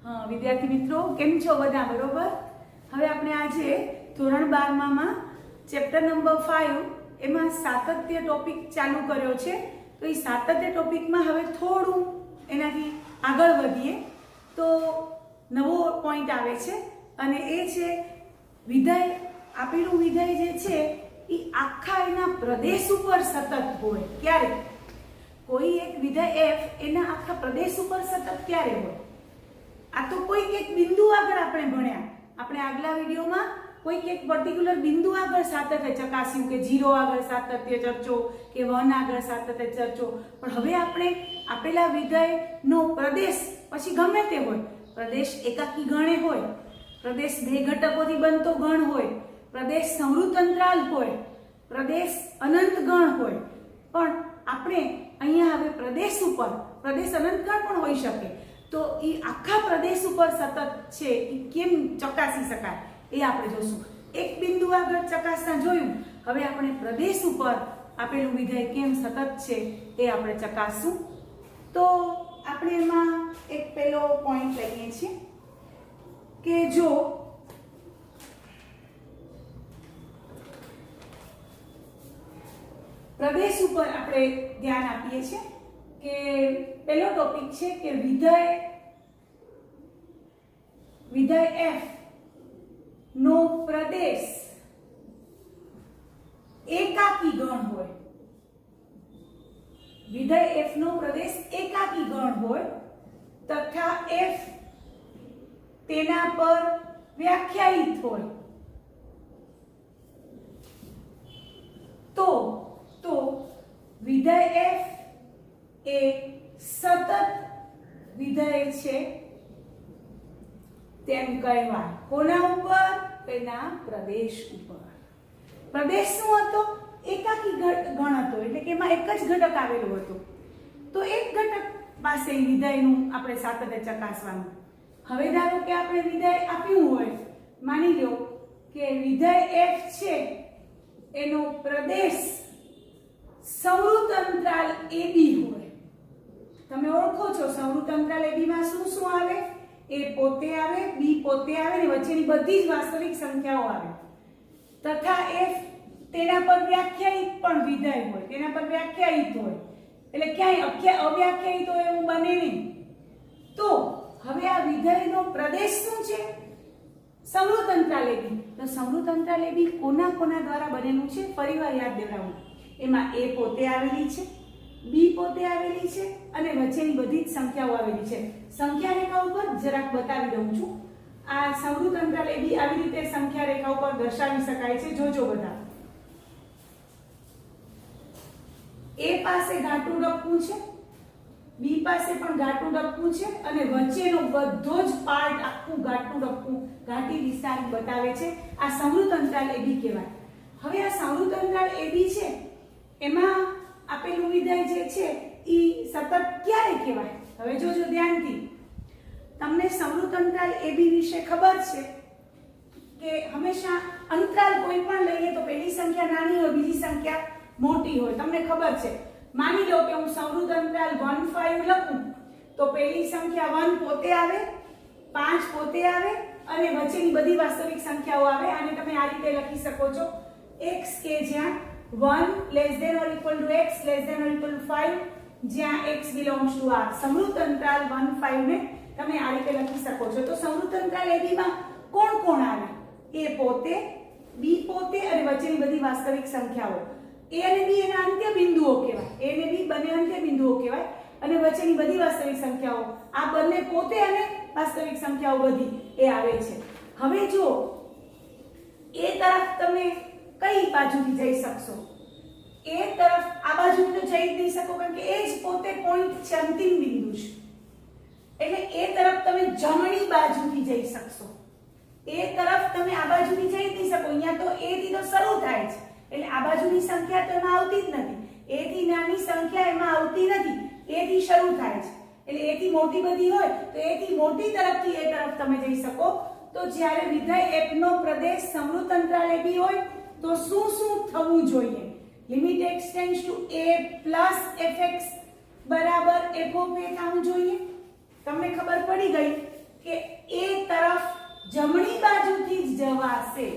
વિદ્યાર્થી મિત્રો કેમ છો બધા? બરોબર. હવે આપણે આજે ધોરણ 12 માં ચેપ્ટર નંબર 5 એમાં સાતત્ય ટોપિક ચાલુ કર્યો છે. તો એ સાતત્ય ટોપિકમાં હવે થોડું એનાથી આગળ વધીએ તો નવો પોઈન્ટ આવે છે અને એ છે વિધેય. આપેલું વિધેય જે છે એ આખા એના પ્રદેશ ઉપર સતત હોય. ક્યારે? કોઈ એક વિધેય f એના આખા પ્રદેશ ઉપર સતત ક્યારે હોય? આ તો કોઈક એક બિંદુ આગળ આપણે ભણ્યા. આપણે આગલા વિડીયોમાં કોઈક એક પર્ટિક્યુલર બિંદુ આગળ સાતત્ય ચકાસ્યું કે 0 આગળ સાતત્ય ચર્ચો કે 1 આગળ સાતત્ય ચર્ચો. પણ હવે આપણે આપેલા વિધેયનો પ્રદેશ પછી ગમે તે હોય, પ્રદેશ એકાકી ગણે હોય, પ્રદેશ બે ઘટકોથી બનતો ગણ હોય, પ્રદેશ સમૃદ્ધ અંતરાલ હોય, પ્રદેશ અનંત ગણ હોય, પણ આપણે અહીંયા હવે પ્રદેશ ઉપર પ્રદેશ અનંત ગણ પણ હોઈ શકે. તો એ આખા પ્રદેશ ઉપર સતત છે એ કેમ ચકાસી શકાય એ આપણે જોશું. એક બિંદુ આગળ ચકાસતા જોયું, હવે આપણે પ્રદેશ ઉપર આપેલું વિધેય કેમ સતત છે એ આપણે ચકાસશું. તો આપણે એમાં એક પહેલો પોઈન્ટ લઈએ છીએ કે જો પ્રદેશ ઉપર આપણે ધ્યાન આપીએ છીએ કે પહેલો ટોપિક છે કે વિધેય f નો પ્રદેશ એકાકી ગણ હોય. વિધેય f નો પ્રદેશ એકાકી ગણ હોય તથા f તેના પર વ્યાખ્યાયિત હોય તો વિધેય f એ સતત વિધેય છે તેમ કહેવાય. કોના ઉપર? તેના પ્રદેશ ઉપર. પ્રદેશ શું હતો? એકાકી ગણ હતો, એટલે કે એમાં એક જ ઘટક આવેલો હતો. તો એક ઘટક પાસે વિધેયનું આપણે સાતત્ય ચકાસવાનું. હવે ધારો કે આપણે વિધેય આપ્યું હોય, માની લો કે વિધેય f છે એનો પ્રદેશ સમૃદ્ધ અંતરાલ ab હોય. તમે ઓળખો છો સમૃદ્ધ અંતરાલ ab માં શું શું આવે? a પોતે આવે, b પોતે આવે ને વચ્ચેની બધી જ વાસ્તવિક સંખ્યાઓ આવે તથા f તેના પર વ્યાખ્યાયિત પણ વિધેય હોય, તેના પર વ્યાખ્યાયિત હોય, એટલે ક્યાંય અવ્યાખ્યાયિત હોય એવું બને નહીં. તો હવે આ વિધેયનો પ્રદેશ શું છે? સમૃદ્ધ અંતરાલ ab. તો સમૃદ્ધ અંતરાલ ab કોના દ્વારા બનેલું છે? ફરીવાર યાદ દેવડાવું. એમાં a પોતે આવેલી છે, b પોતે આવેલી છે અને વચ્ચેની બધી જ સંખ્યાઓ આવેલી છે. સંખ્યા રેખા ઉપર જરાક બતાવી દઉં છું. આ સમૃદ્ધ અંતરાલ ab આવી રીતે સંખ્યા રેખા ઉપર દર્શાવી શકાય છે. જોજો બધા. a પાસે ઘાટું ડપ્પું છે, b પાસે પણ ઘાટું ડપ્પું છે અને વચ્ચેનો બધો જ પાર્ટ આખું ઘાટું ડપ્પું ઘાટી વિસ્તાર બતાવે છે. આ સમૃદ્ધ અંતરાલ ab કહેવાય. હવે આ સમૃદ્ધ અંતરાલ ab છે એમાં આપેલું વિધેય જે છે એ સતત ક્યારે કહેવાય? હવે જોજો ધ્યાનથી. તમને સમૃદ્ધ અંતરાલ ab વિશે ખબર છે કે હંમેશા અંતરાલ કોઈ પણ લઈએ તો પહેલી સંખ્યા નાની હોય, બીજી સંખ્યા મોટી હોય. તમને ખબર છે. માની લો કે હું સમૃદ્ધ અંતરાલ 1 5 લખું તો પહેલી સંખ્યા 1 પોતે આવે, 5 પોતે આવે અને વચ્ચેની બધી વાસ્તવિક સંખ્યાઓ આવે. આને તમે આ રીતે લખી શકો છો x કે જ્યાં 1 less than or equal to x less than or equal to 5 જ્યાં x belongs to r. સમૃદ્ધ અંતરાલ 1 5 ને તમે આ રીતે લખી શકો છો. તો સમૃદ્ધ અંતરાલ ab માં કોણ આવે? a પોતે, b પોતે અને વચ્ચેની બધી વાસ્તવિક સંખ્યાઓ. a અને b એના અંત્ય બિંદુઓ કહેવાય. a અને b બંને અંત્ય બિંદુઓ કહેવાય અને વચ્ચેની બધી વાસ્તવિક સંખ્યાઓ આ બંને પોતે અને વાસ્તવિક સંખ્યાઓ બધી એ આવે છે. હવે જો a તરફ તમે કઈ બાજુથી જઈ શકશો? a તરફ આ બાજુથી તો જઈ જ નહીં શકો કારણ કે એ જ પોતે પોઈન્ટ છે, અંતિમ બિંદુ છે. એટલે a તરફ તમે જમણી બાજુથી જઈ શકશો. a તરફ તમે આ બાજુથી જઈ જ નહીં શકો. અહીંયા તો a થી તો શરૂ થાય છે એટલે આ બાજુની સંખ્યા તો એમાં આવતી જ નથી. a થી નાની સંખ્યા એમાં આવતી નથી. a થી શરૂ થાય છે એટલે a થી મોટી બધી હોય તો a થી મોટી તરફથી a તરફ તમે જઈ શકો. તો જ્યારે વિધેય f નો પ્રદેશ સમૃદ્ધ અંતરાલ ab હોય તો શું થવું જોઈએ? Limit x tends two a plus fx બરાબર f of a થવું જોઈએ. તમને ખબર પડી ગઈ કે એ તરફ જમણી બાજુથી જ જવાશે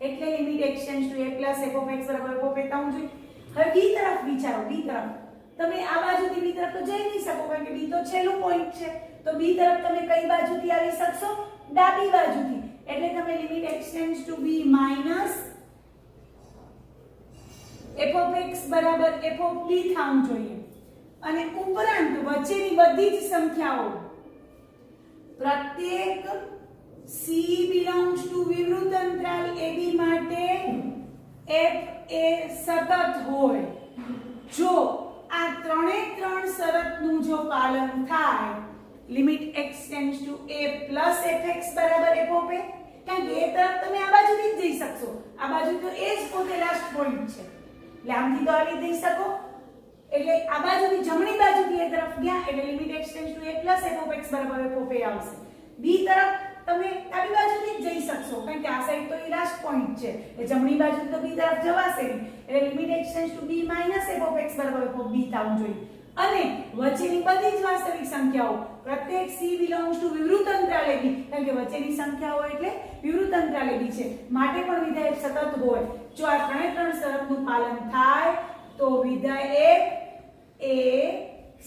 એટલે limit x tends to a plus f of x બરાબર f ઓફ a થવું જોઈએ. હવે b તરફ વિચારો, b તરફ તમે આ બાજુથી b તરફ તો જઈ નહીં શકો કારણ કે b તો છેલ્લું પોઈન્ટ છે. તો b તરફ તમે કઈ બાજુથી આવી શકશો? ડાબી બાજુથી. એટલે તમે limit x tends to b minus f of x બરાબર f ઓફ b થવું જોઈએ. અને ઉપરાંત વચ્ચેની બધી જ સંખ્યાઓ પ્રત્યેક c belongs to વિવૃત અંતરાલ ab માટે f એ સતત હોય. જો આ ત્રણે ત્રણ શરતનું જો પાલન થાય limit x tends to a plus fx બરાબર f ઓફ a, કારણ કે એ તરફ તમે આ બાજુથી જ જઈ શકશો. આ બાજુ તો એ જ પોતે લાસ્ટ પોઈન્ટ છે એટલે આમથી તો આવી જઈ શકો. એટલે આ બાજુથી જમણી બાજુથી એ તરફ ગયા એટલે limit x tends to a plus f of x બરાબર f ઓફ a આવશે. b તરફ તમે ડાબી બાજુથી જ જઈ શકશો કારણ કે આ સાઈડ તો એ લાસ્ટ પોઈન્ટ છે એટલે જમણી બાજુથી તો b તરફ જવાશે નહીં એટલે limit x tends to b minus f of x બરાબર f ઓફ b થવું જોઈએ. અને વચ્ચેની બધી જ વાસ્તવિક સંખ્યાઓ પ્રત્યેક c belongs to વિવૃત અંતરાલ ab, કારણ કે વચ્ચેની સંખ્યાઓ એટલે વિવૃત અંતરાલ ab છે માટે પણ વિધાયક સતત હોય. જો આ ત્રણે ત્રણ શરતનું પાલન થાય તો વિધાયક એ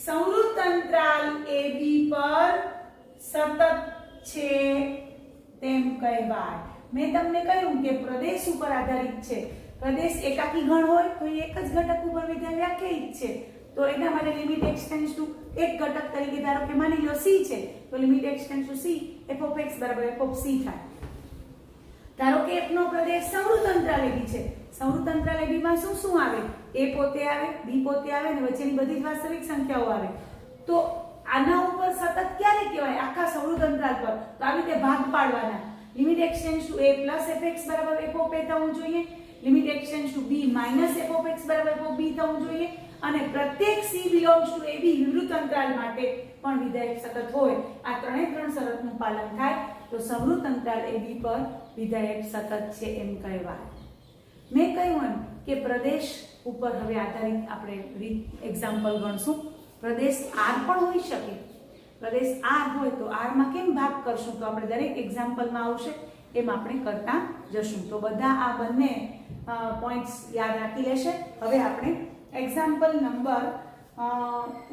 સંવૃત અંતરાલ ab પર સતત છે તેમ કહેવાય. મેં તમને કહ્યું કે પ્રદેશ ઉપર આધારિત છે. પ્રદેશ એકાકી ગણ હોય તો એક જ ઘટક ઉપર વિધાય વ્યાખ્યાયિત છે તો એના માટે લિમિટ એક્સટેન્ડ ટુ એક ઘટક તરીકે ધારો કે માની લો c છે તો limit x tends to c f of x બરાબર f ઓફ c થાય. ધારો કે f નો પ્રદેશ સંવૃત અંતરાલ ab છે. સંવૃત અંતરાલ ab માં શું શું આવે? a પોતે આવે, b પોતે આવે અને વચ્ચેની બધી જ વાસ્તવિક સંખ્યાઓ આવે. તો આના ઉપર સતત ક્યારે કહેવાય? આખા સંવૃત અંતરાલ પર. તો આવી રીતે ભાગ પાડવાના. Limit x tends to a plus fx બરાબર f ઓફ a થવું જોઈએ. Limit x tends to b minus f of x બરાબર f ઓફ b થવું જોઈએ. અને પ્રત્યેક c belongs to ab વિવૃત અંતરાલ માટે પણ વિધાયક સતત હોય. આ ત્રણે ત્રણ શરતનું પાલન થાય તો સંવૃત અંતરાલ ab પર વિધાયક સતત છે એમ કહેવાય. મેં કહ્યું એમ કે પ્રદેશ ઉપર હવે આધારિત આપણે એક્ઝામ્પલ ગણશું. પ્રદેશ r પણ હોઈ શકે. પ્રદેશ r હોય તો r માં કેમ ભાગ કરશું તો આપણે દરેક એક્ઝામ્પલમાં આવશે એમ આપણે કરતા જશું. તો બધા આ બંને પોઈન્ટ્સ યાદ રાખી લેશે. હવે આપણે એક્ઝામ્પલ નંબર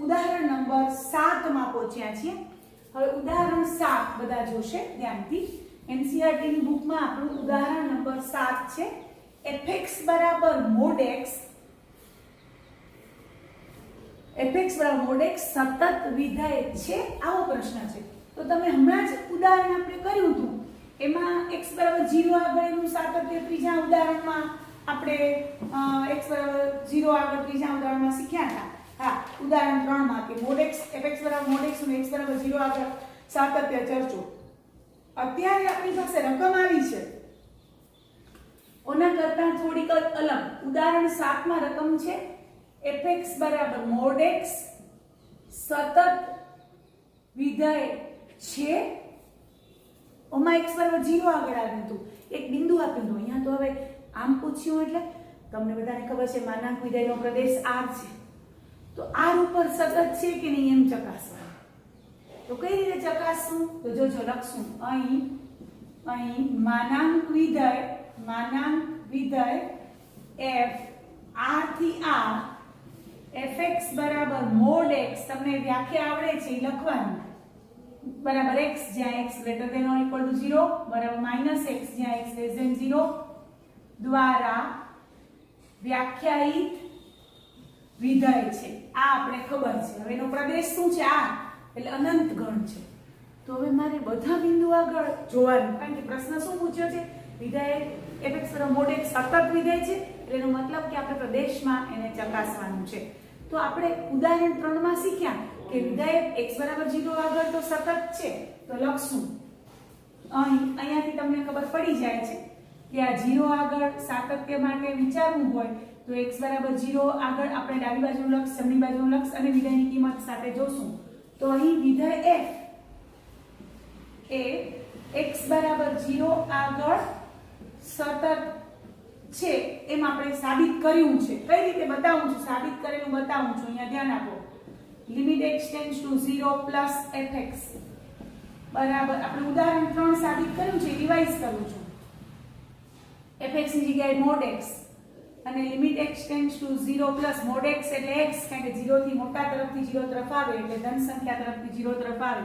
ઉદાહરણ નંબર 7 માં પહોંચ્યા છીએ. હવે ઉદાહરણ 7 બધા જોશે ધ્યાનથી. NCERT ની બુકમાં આપણું ઉદાહરણ નંબર 7 છે. fx બરાબર mod x સતત વિધાયક છે આવો પ્રશ્ન છે. તો તમે હમણાં જ ઉદાહરણ આપણે કર્યું હતું એમાં x બરાબર 0 આગળનું સાતત્ય ત્રીજા ઉદાહરણમાં આપણે x બરાબર 0 આગળ ત્રીજા ઉદાહરણમાં શીખ્યા હતા. હા, ઉદાહરણ 3 માં કે mod x fx બરાબર mod x અને x બરાબર 0 આગળ સાતત્ય ચર્ચો. અત્યારે આપણી પાસે રકમ આવી છે ઓના કરતા થોડીક અલગ. ઉદાહરણ 7 માં રકમ છે fx બરાબર mod x સતત વિધાયક છે. ઓમાં x બરાબર 0 આગળ આવ્યું હતું, એક બિંદુ આપ્યું હતું. અહીંયા તો હવે આમ પૂછ્યું એટલે તમને બધાને ખબર છે માનાંક વિધાયનો પ્રદેશ r છે. તો r ઉપર સતત છે કે નહીં એમ ચકાસવાનું. તો કઈ રીતે ચકાસવું? તો જો લખશું અહીં માનાંક વિધાય f r થી r fx બરાબર mod x તમને વ્યાખ્યા આવડે છે એ લખવાની. બરાબર x જ્યાં x greater than or equal to 0 બરાબર minus x જ્યાં x less than 0 દ્વારા વ્યાખ્યાયિત વિધાય છે. આ આપણે ખબર છે. હવે એનો પ્રદેશ શું છે? આ એટલે અનંત ગણ છે. તો હવે મારે બધા બિંદુ આગળ જોવાનું કારણ કે પ્રશ્ન શું પૂછ્યો છે? વિધાય fx બરાબર mod x સતત વિધાય છે એટલે એનો મતલબ કે આપણે પ્રદેશમાં એને ચકાસવાનું છે. તો આપણે ઉદાહરણ 3 માં શીખ્યા કે વિધાયક x બરાબર 0 આગળ તો સતત છે. તો લખશું અહીંયાથી તમને ખબર પડી જાય છે કે આ 0 આગળ સાતત્ય માટે વિચારવું હોય તો x બરાબર 0 આગળ આપણે ડાબી બાજુનું લક્ષ, જમણી બાજુનું લક્ષ અને વિધાયની કિંમત સાથે જોશું. તો અહીં વિધાય f એ x બરાબર 0 આગળ સતત છે એમ આપણે સાબિત કર્યું છે. કઈ રીતે બતાવું છું? સાબિત કરેલું બતાવું છું. અહીંયા ધ્યાન આપો. Limit x tends to 0 plus fx બરાબર આપણે ઉદાહરણ 3 સાબિત કર્યું છે, રિવાઇઝ કરું છું. fx ની જગ્યાએ mod x અને limit x tends two 0 plus mod x એટલે x, કારણ કે 0 થી મોટા તરફથી 0 તરફ આવે એટલે ધન સંખ્યા તરફથી 0 તરફ આવે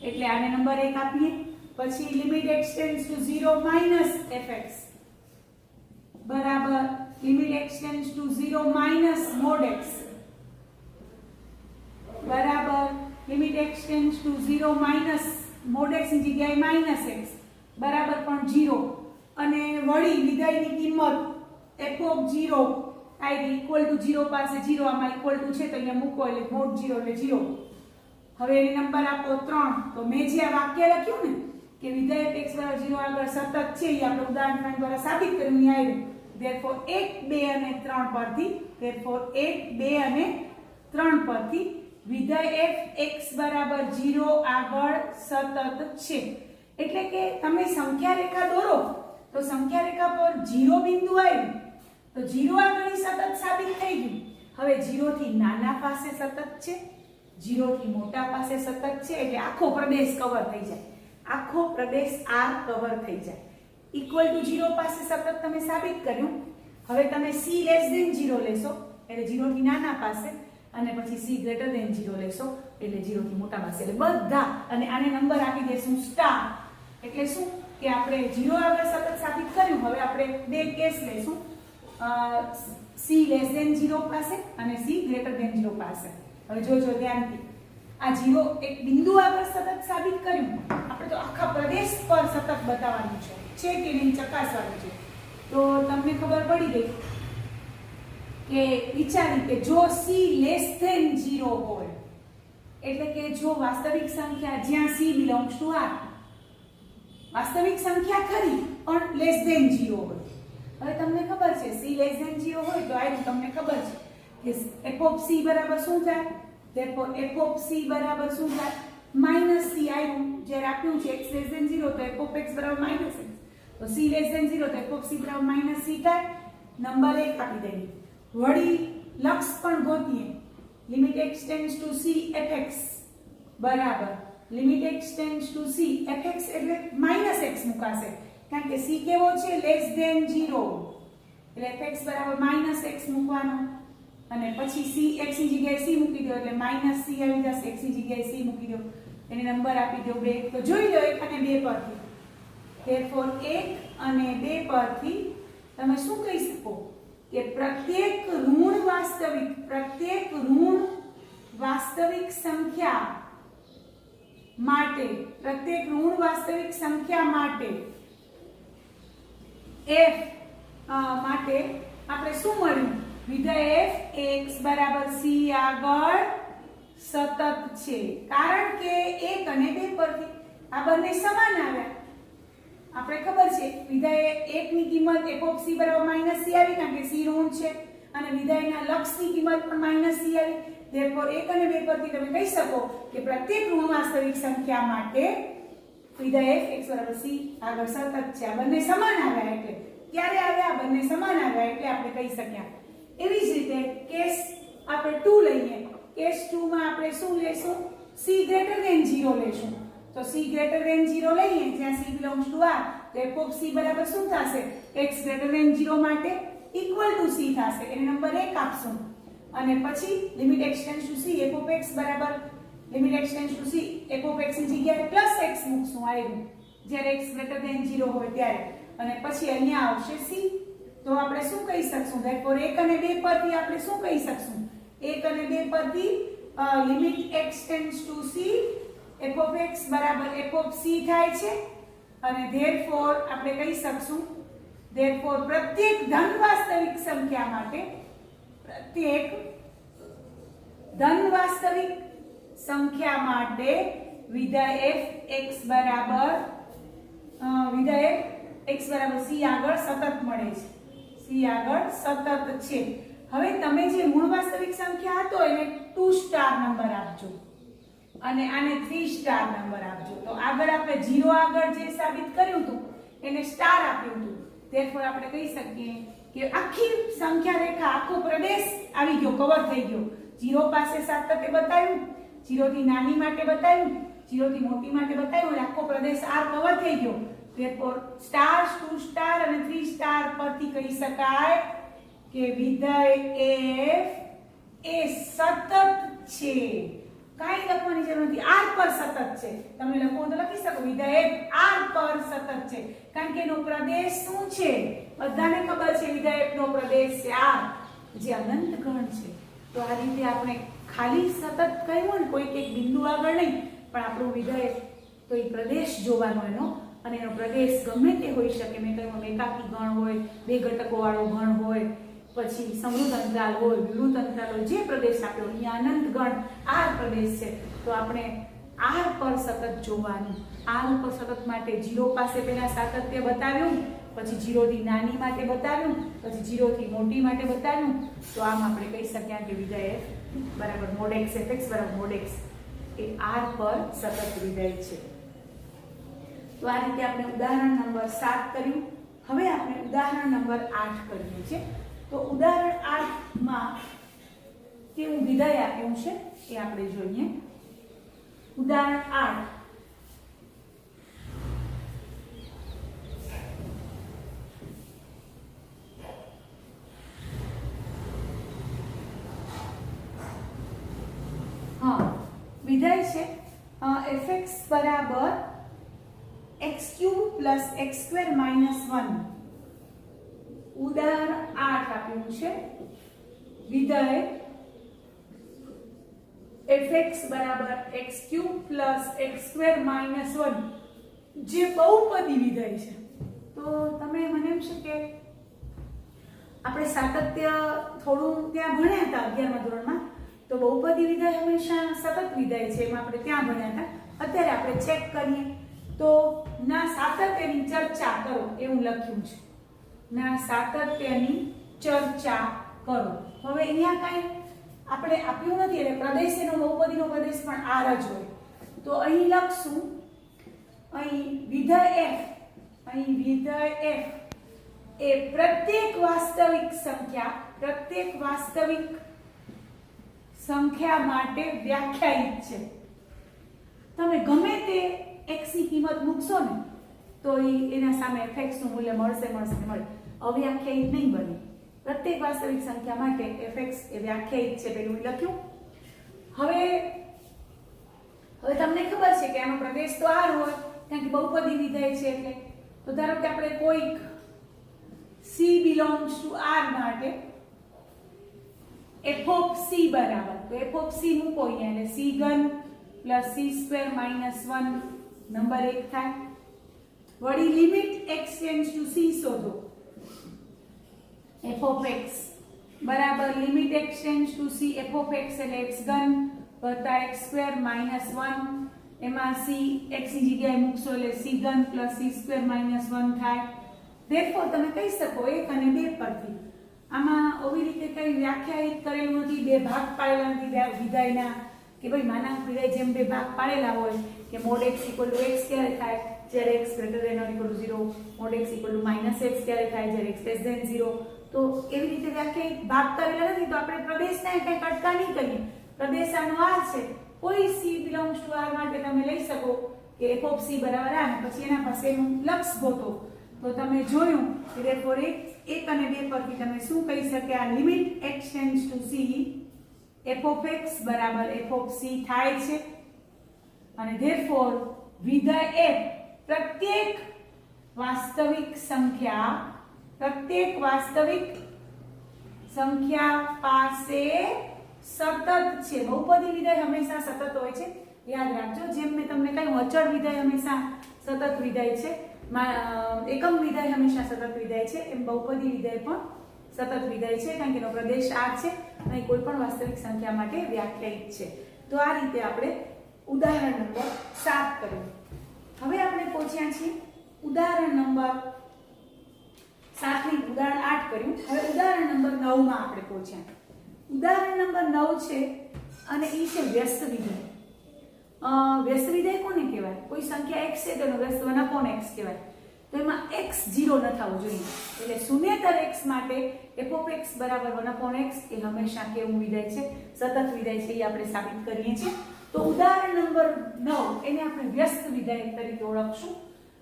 એટલે આને નંબર 1 આપીએ. પછી limit x tends two 0 minus fx બરાબર limit x tends two 0 minus mod x બરાબર limit x tends two 0 minus mod x ની જગ્યાએ માઈનસ x બરાબર પણ 0 અને વળી વિધેયની કિંમત f of 0 I equal to 0 પાસે 0 આમાં ઇક્વલ ટુ છે તો અહીંયા મૂકો એટલે mod 0 એટલે 0. હવે એની નંબર આપો 3. તો મેં જે આ વાક્ય લખ્યું ને કે વિધેય x 0 આગળ સતત છે એ આપણે ઉદાહરણ દ્વારા સાબિત કર્યું અહીં આવ્યું. therefore 1 2 અને 3 પરથી therefore 1 2 અને 3 પરથી વિધેય f x 0 આગળ સતત છે. એટલે કે તમે સંખ્યા રેખા દોરો તો સંખ્યા રેખા પર 0 બિંદુ આવ્યું તો 0 આગળ સતત સાબિત થઈ ગયું. હવે 0 થી નાના પાસે સતત છે, 0 થી મોટા પાસે સતત છે એટલે આખો પ્રદેશ કવર થઈ જાય, આખો પ્રદેશ R કવર થઈ જાય. ઇક્વલ ટુ 0 પાસે સતત તમે સાબિત કર્યું. હવે તમે c લેસ ધેન 0 લેશો એટલે 0 થી નાના પાસે અને પછી c ગ્રેટર ધેન 0 લેશો એટલે 0 થી મોટા પાસે એટલે બધા અને આને નંબર આપી દેશું સ્ટાર. એટલે શું કે આપણે 0 આગળ સતત સાબિત કર્યું. હવે આપણે બે કેસ લેશું, c લેસ ધેન 0 પાસે અને c ગ્રેટર ધેન 0 પાસે. હવે જોજો ધ્યાનથી, આ 0 એક બિંદુ આગળ સતત સાબિત કર્યું, આપણે તો આખા પ્રદેશ પર સતત બતાવવાનું છે કે નહીં ચકાસવાનું છે. તો તમને ખબર પડી ગઈ કે વિચારી કે જો c લેસ ધેન 0 હોય એટલે કે જો વાસ્તવિક સંખ્યા જ્યાં c બિલોંગ્સ ટુ R વાસ્તવિક સંખ્યા ખરી પણ લેસ ધેન 0 હોય. હવે તમને ખબર છે c લેસ ધેન 0 હોય તો આનું તમને ખબર છે કે f ઓફ c બરાબર શું થાય? therefore f ઓફ c બરાબર શું થાય? Minus c. આનું જે આપ્યું છે x લેસ ધેન 0 તો f ઓફ x બરાબર માઈનસ x, તો c લેસ ધેન 0 તો f ઓફ c બરાબર માઈનસ c થાય. નંબર 1 આપી દઈએ. વળી લક્ષ પણ ગોતીએ. Limit x tends to c fx બરાબર limit x tends to c fx એટલે માઈનસ x મુકાશે કારણ કે c કેવો છે? લેસ ધેન 0 એટલે fx બરાબર માઈનસ x મૂકવાનો અને પછી c x ની જગ્યાએ c મૂકી દો એટલે માઈનસ c આવી જશે. x ની જગ્યાએ c મૂકી દો એને નંબર આપી દો 2. તો જોઈ લો 1 અને 2 પરથી therefore 1 અને 2 પરથી તમે શું કહી શકો કે પ્રત્યેક ઋણ વાસ્તવિક સંખ્યા માટે f માટે આપણે શું મળ્યું? વિધેય f x બરાબર c આગળ સતત છે કારણ કે 1 અને 2 પરથી આ બંને સમાન આવ્યા. આપણે ખબર છે વિધેય 1 ની કિંમત f ઓફ c બરાબર માઈનસ c આવી કારણ કે c ઋણ છે અને વિધેયના લક્ષની કિંમત પણ માઈનસ c આવી. therefore 1 અને 2 પરથી તમે કહી શકો કે પ્રત્યેક ઋણ વાસ્તવિક સંખ્યા માટે વિધેય f x બરાબર c આગળ સતત છે. આ બંને સમાન આવ્યા એટલે ક્યારે આવ્યા? બંને સમાન આવ્યા એટલે આપણે કહી શક્યા. એવી જ રીતે કેસ આપણે 2 લઈએ. કેસ 2 માં આપણે શું લેશું? c ગ્રેટર ધેન 0 લેશું. તો c ગ્રેટર ધેન 0 લઈએ જ્યાં c બિલોંગ્સ ટુ R તો f ઓફ c બરાબર શું થશે? x ગ્રેટર ધેન 0 માટે ઇક્વલ ટુ c થશે. એને નંબર 1 આપશું અને પછી limit x tends to c f of x બરાબર limit x tends to c f of x ની જગ્યાએ પ્લસ x મૂકશું આવ્યું જ્યારે x ગ્રેટર ધેન 0 હોય ત્યારે અને પછી અહીંયા આવશે c. તો આપણે શું કહી શકશું? therefore 1 અને 2 પરથી આપણે શું કહી શકશું? 1 અને 2 પરથી limit x tends to c f of x બરાબર f of c થાય છે અને therefore આપણે કહી શકશું therefore પ્રત્યેક ધન વાસ્તવિક સંખ્યા માટે વિધેય f x બરાબર c આગળ સતત મળે છે. c આગળ સતત છે. હવે તમે જે ઋણ વાસ્તવિક સંખ્યા હતો એને 2 સ્ટાર નંબર આપજો અને આને 3 સ્ટાર નંબર આપજો. તો આગળ આપણે 0 આગળ જે સાબિત કર્યું હતું એને સ્ટાર આપ્યું હતું. therefore આપણે કહી શકીએ કે આખી સંખ્યા રેખા આખો પ્રદેશ આવી ગયો, કવર થઈ ગયો. 0 પાસે સતત બતાવ્યું, 0 થી નાની માટે બતાવ્યું 0 થી મોટી માટે બતાવ્યું આખો પ્રદેશ R કવર થઈ ગયો. therefore સ્ટાર 2 સ્ટાર અને 3 સ્ટાર પરથી કહી શકાય કે વિધેય f એ સતત છે. કાઈ લખવાની જરૂર નથી, R પર સતત છે. તમે લખો તો લખી શકો વિધેય R પર સતત છે, કારણ કે એનો પ્રદેશ શું છે? બધાને ખબર છે વિધેય નો પ્રદેશ છે R, જે અનંત ઘન છે. તો આ રીતે આપણે ખાલી સતત કહ્યું ને કોઈ એક બિંદુ આગળ નહીં, પણ આપણું વિધેય તો એ પ્રદેશ જોવાનો એનો, અને એનો પ્રદેશ ગમે તે હોઈ શકે. મેં કહ્યું એકાકી ગણ હોય, બે ઘટકો વાળો ગણ હોય, પછી સમૃદ્ધ અંતરાલ હોય, વિવૃત અંતરાલ હોય, જે પ્રદેશ આપ્યો અહીંયા અનંત ગણ R પ્રદેશ છે. તો આપણે R પર સતત જોવાનું. R ઉપર સતત માટે 0 પાસે પહેલા સાતત્ય બતાવ્યું, પછી 0 થી નાની માટે બતાવ્યું, પછી 0 થી મોટી માટે બતાવ્યું. તો આમ આપણે કહી શકીએ કે વિધેય બરાબર mod x fx બરાબર mod x એ R પર સતત વિધેય છે. તો આ રીતે આપણે ઉદાહરણ નંબર 7 કર્યું. હવે આપણે ઉદાહરણ નંબર 8 કરીએ છીએ. તો ઉદાહરણ 8 માં કેવું વિધેય આપ્યું છે એ આપણે જોઈએ. ઉદાહરણ 8 વિધેય છે fx બરાબર x³ + x² - 1. ઉદાહરણ 8 આપ્યું છે વિધેય fx બરાબર x³ + x² - 1, જે બહુપદી વિધેય છે. તો તમે મને એમ છે કે આપણે સાતત્ય થોડું ત્યાં ભણ્યા હતા 11મા ધોરણમાં, તો બહુપદી વિધેય હંમેશા સતત વિધેય છે, એમાં આપણે ત્યાં ભણ્યા હતા. અત્યારે આપણે ચેક કરીએ તો ના સાતત્યની ચર્ચા કરો એવું લખ્યું છે. ના સાતત્યની ચર્ચા કરો. હવે અહીંયા કાંઈ આપણે આપ્યું નથી, એટલે પ્રદેશ એનો બહુપદીનો પ્રદેશ પણ R જ હોય. તો અહીં લખશું, અહીં વિધેય f, અહીં વિધેય f એ પ્રત્યેક વાસ્તવિક સંખ્યા માટે વ્યાખ્યાયિત છે. તમે ગમે તે x ની કિંમત મૂકશો ને તો એના સામે fx નું મૂલ્ય મળશે. અવ્યાખ્યાયિત નહીં બને. પ્રત્યેક વાસ્તવિક સંખ્યા માટે fx એ વ્યાખ્યાયિત છે. પેલું લખ્યું. હવે તમને ખબર છે કે આનો પ્રદેશ તો R હોય, કારણ કે બહુપદી વિધેય છે. એટલે તો ધારો કે આપણે કોઈક c belongs to R માટે f of c બરાબર, તો f of c મૂકો અહીંયા, એટલે c³ + c² - 1 નંબર 1 થાય. વળી limit x tends to c શોધો. f of x બરાબર limit x tends to c, f of x એટલે x³ + x² - 1, એમાં c x ની જગ્યાએ મૂકશો એટલે c³ + c² - 1 થાય. therefore તમે કહી શકો 1 અને 2 પરથી. આમાં ઓવી રીતે કઈ વ્યાખ્યાયિત કરેલું નથી, બે ભાગ પાડેલા નથી વિધેયના, કે ભાઈ માનાંક વિધેય જેમ બે ભાગ પાડેલા હોય કે mod x = x ક્યારે થાય જ્યારે x > 0, mod x = -x ક્યારે થાય જ્યારે x < 0. તો એવી રીતે વ્યાખ્યાયિત ભાગ કરેલા નથી. તો આપણે પ્રદેશના કંઈ કટકા નહીં કરીએ. પ્રદેશ આનો R છે. કોઈ c belongs to R માટે તમે લઈ શકો કે f of c બરાબર R, પછી એના પાસેનું લક્ષ ગોતો. તો તમે જોયું કે therefore 1 અને 2 પરથી તમે શું કહી શકે, આ limit x tends to c f of x બરાબર f of c થાય છે. અને therefore વિધેય f પ્રત્યેક વાસ્તવિક સંખ્યા પાસે સતત છે. બહુપદી વિધેય હંમેશા સતત હોય છે, યાદ રાખજો. જેમ મેં તમને કહ્યું અચળ વિધેય હંમેશા સતત વિધેય છે, એકમ વિધેય હંમેશા સતત વિધેય છે, એમ બહુપદી વિધેય પણ સતત વિધેય છે, કારણ કે એનો પ્રદેશ R છે અને કોઈ પણ વાસ્તવિક સંખ્યા માટે વ્યાખ્યાયિત છે. તો આ રીતે આપણે ઉદાહરણ નંબર 7 કર્યું. હવે આપણે પહોંચ્યા છીએ ઉદાહરણ નંબર 7 ની ઉદાહરણ 8 કર્યું. હવે ઉદાહરણ નંબર 9 માં આપણે પહોંચ્યા. ઉદાહરણ નંબર 9 છે અને એ છે વ્યસ્ત વિધેય. વ્યસ્ત વિધેય કોને કહેવાય? કોઈ સંખ્યા x છે તેનો વ્યસ્ત 1/x કહેવાય. તો એમાં x 0 ન થવું જોઈએ. એટલે શૂન્યેતર x માટે f(x) બરાબર 1/x એ હંમેશા કેવું વિધેય છે? સતત વિધેય છે. એ આપણે સાબિત કરીએ છીએ. તો ઉદાહરણ નંબર 9 એને આપણે વ્યસ્ત વિધેય તરીકે ઓળખશું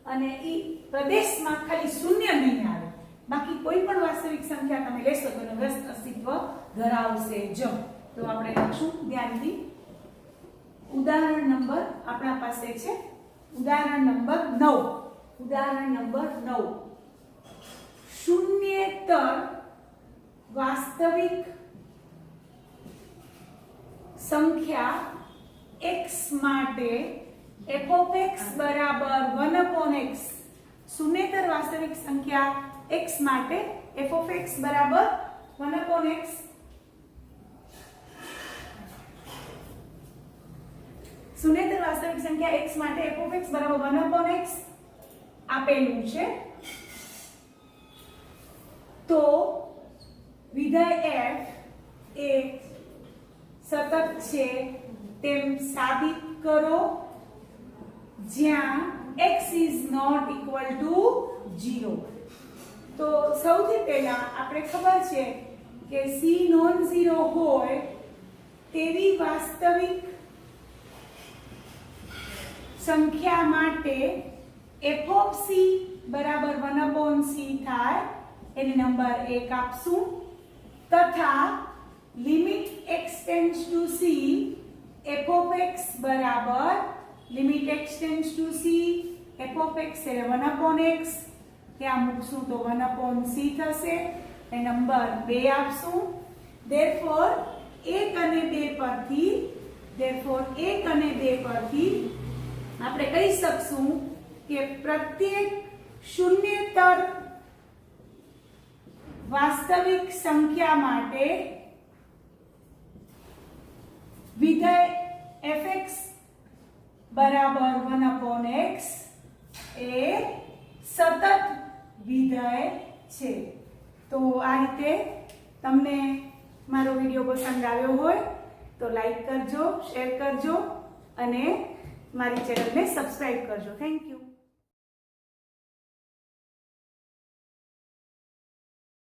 અને એ પ્રદેશમાં ખાલી શૂન્ય નહીં આવે, બાકી કોઈ પણ વાસ્તવિક સંખ્યા તમે લેશો તો એનું વ્યસ્ત અસ્તિત્વ ધરાવશે જ. તો આપણે લખશું ધ્યાનથી. ઉદાહરણ નંબર આપણા પાસે છે ઉદાહરણ નંબર 9. ઉદાહરણ નંબર 9 શૂન્યેતર વાસ્તવિક સંખ્યા x માટે f(x) બરાબર 1/x. શૂન્યેતર વાસ્તવિક સંખ્યા x માટે f(x) બરાબર 1/x. શૂન્યેતર વાસ્તવિક સંખ્યા x માટે f(x) બરાબર 1/x આપેલું છે. તો વિધેય f એ સતત છે તેમ સાબિત કરો જ્યાં x is not equal to 0. તો સૌથી પહેલા આપણે ખબર છે કે c નોન ઝીરો હોય તેવી વાસ્તવિક સંખ્યા માટે f(c) બરાબર 1/c થાય એને નંબર 1 આપશું તથા limit x tends to c f(x) બરાબર limit x tends to c f(x) એટલે 1/x ત્યાં મૂકશું તો 1/c થશે એ નંબર 2 આપશું. therefore 1 અને 2 પરથી આપણે કહી શકશું કે પ્રત્યેક શૂન્યેતર વાસ્તવિક સંખ્યા માટે વિધેય f(x) બરાબર 1/x એ સતત વિધેય છે. તો આ રીતે તમને મારો વિડિયો પસંદ આવ્યો હોય તો લાઈક કરજો, શેર કરજો અને મારી ચેનલને સબસ્ક્રાઇબ કરજો. Thank you.